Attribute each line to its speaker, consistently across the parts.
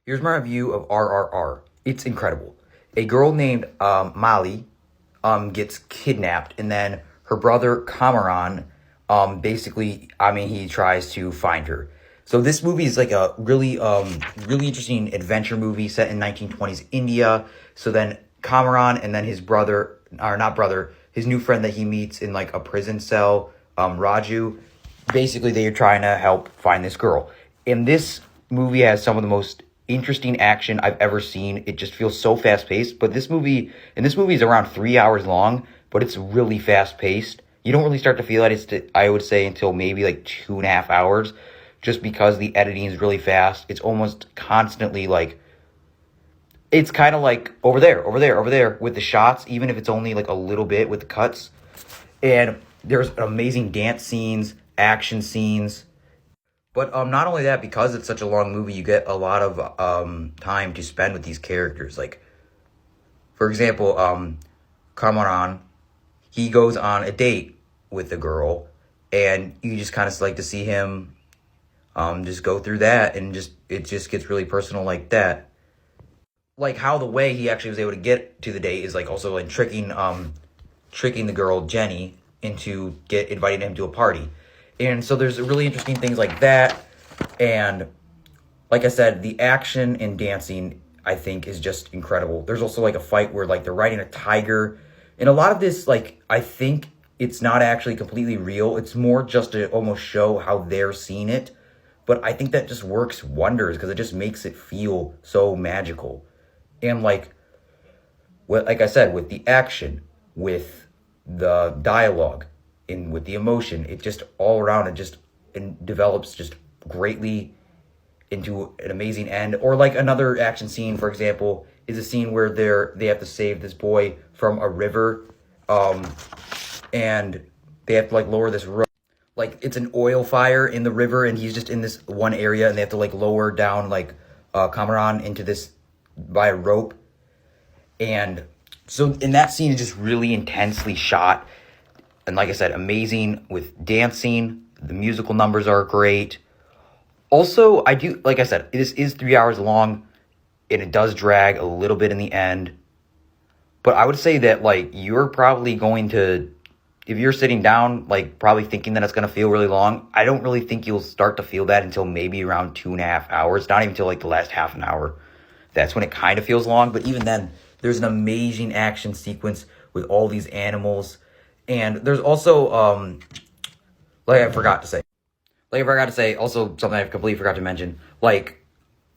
Speaker 1: Here's my review of RRR. It's incredible. A girl named Molly gets kidnapped, and then her brother Cameron he tries to find her. So this movie is like a really interesting adventure movie set in 1920s India. So then Cameron and then his brother, or not brother, his new friend that he meets in like a prison cell, Raju, basically they are trying to help find this girl. And this movie has some of the most interesting action I've ever seen. It just feels so fast paced. But this movie is around 3 hours long, but it's really fast paced. You don't really start to feel it, I would say, until maybe like 2.5 hours, just because the editing is really fast. It's almost constantly like, it's kind of like over there with the shots, even if it's only like a little bit with the cuts. And there's amazing dance scenes, action scenes. But not only that, because it's such a long movie, you get a lot of time to spend with these characters. Like, for example, Kamaran, he goes on a date with the girl, and you just kind of like to see him just go through that, and it just gets really personal like that. Like how the way he actually was able to get to the date is like also like tricking the girl Jenny into inviting him to a party. And so there's really interesting things like that. And like I said, the action and dancing, I think, is just incredible. There's also like a fight where like they're riding a tiger. And a lot of this, like, I think it's not actually completely real. It's more just to almost show how they're seeing it. But I think that just works wonders because it just makes it feel so magical. And like I said, with the action, with the dialogue, and with the emotion, it just all around it develops just greatly into an amazing end. Or like another action scene, for example, is a scene where they have to save this boy from a river, and they have to like lower this rope. Like it's an oil fire in the river, and he's just in this one area, and they have to like lower down like Cameron into this by a rope. And so in that scene is just really intensely shot. And like I said, amazing with dancing. The musical numbers are great. Also, like I said, this is 3 hours long, and it does drag a little bit in the end. But I would say that, like, you're probably going to, if you're sitting down, like, probably thinking that it's going to feel really long, I don't really think you'll start to feel that until maybe around 2.5 hours. Not even until, like, the last half an hour. That's when it kind of feels long. But even then, there's an amazing action sequence with all these animals. And there's also, like I forgot to say, also something I completely forgot to mention, like,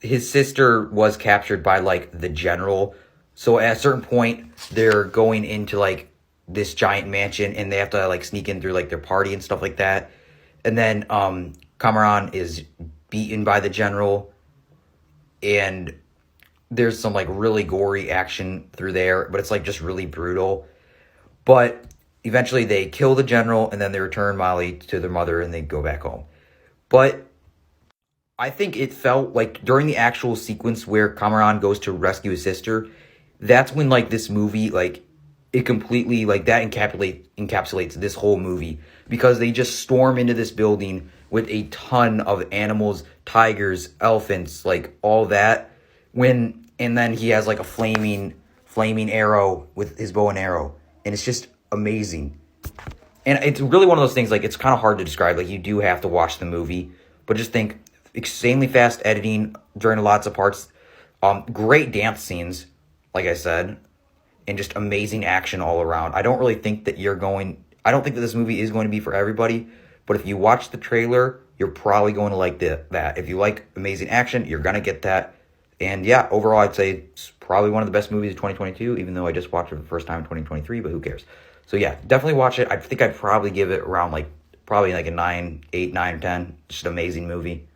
Speaker 1: his sister was captured by, like, the general. So at a certain point, they're going into, like, this giant mansion, and they have to, like, sneak in through, like, their party and stuff like that. And then, Cameron is beaten by the general, and there's some, like, really gory action through there, but it's, like, just really brutal. But eventually they kill the general, and then they return Molly to their mother, and they go back home. But I think it felt like during the actual sequence where Cameron goes to rescue his sister, that's when, like, this movie, like, it completely, like, that encapsulates this whole movie. Because they just storm into this building with a ton of animals, tigers, elephants, like, all that. And then he has, like, a flaming arrow with his bow and arrow. And it's just amazing. And it's really one of those things, like, it's kind of hard to describe. Like, you do have to watch the movie. But just think, insanely fast editing during lots of parts. Great dance scenes, like I said. And just amazing action all around. I don't think that this movie is going to be for everybody. But if you watch the trailer, you're probably going to like that. If you like amazing action, you're going to get that. And yeah, overall, I'd say it's probably one of the best movies of 2022, even though I just watched it for the first time in 2023, but who cares? So yeah, definitely watch it. I think I'd probably give it around probably like a 9, 8, 9, or 10. Just an amazing movie.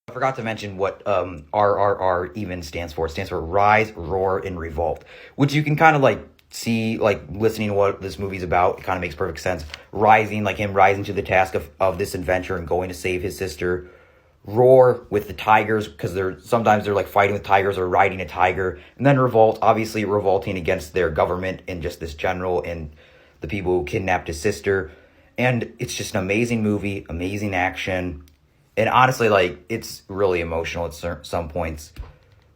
Speaker 1: I forgot to mention what RRR even stands for. It stands for Rise, Roar, and Revolt, which you can kind of like see, like listening to what this movie's about. It kind of makes perfect sense. Him rising to the task of this adventure and going to save his sister. Roar with the tigers, because sometimes they're like fighting with tigers or riding a tiger. And then Revolt, obviously revolting against their government and just this general and the people who kidnapped his sister. And it's just an amazing movie, amazing action. And honestly, like, it's really emotional at some points.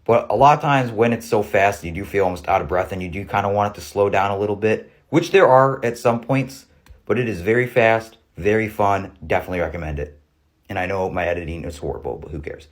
Speaker 1: But a lot of times when it's so fast, you do feel almost out of breath and you do kind of want it to slow down a little bit, which there are at some points, but it is very fast, very fun. Definitely recommend it. And I know my editing is horrible, but who cares?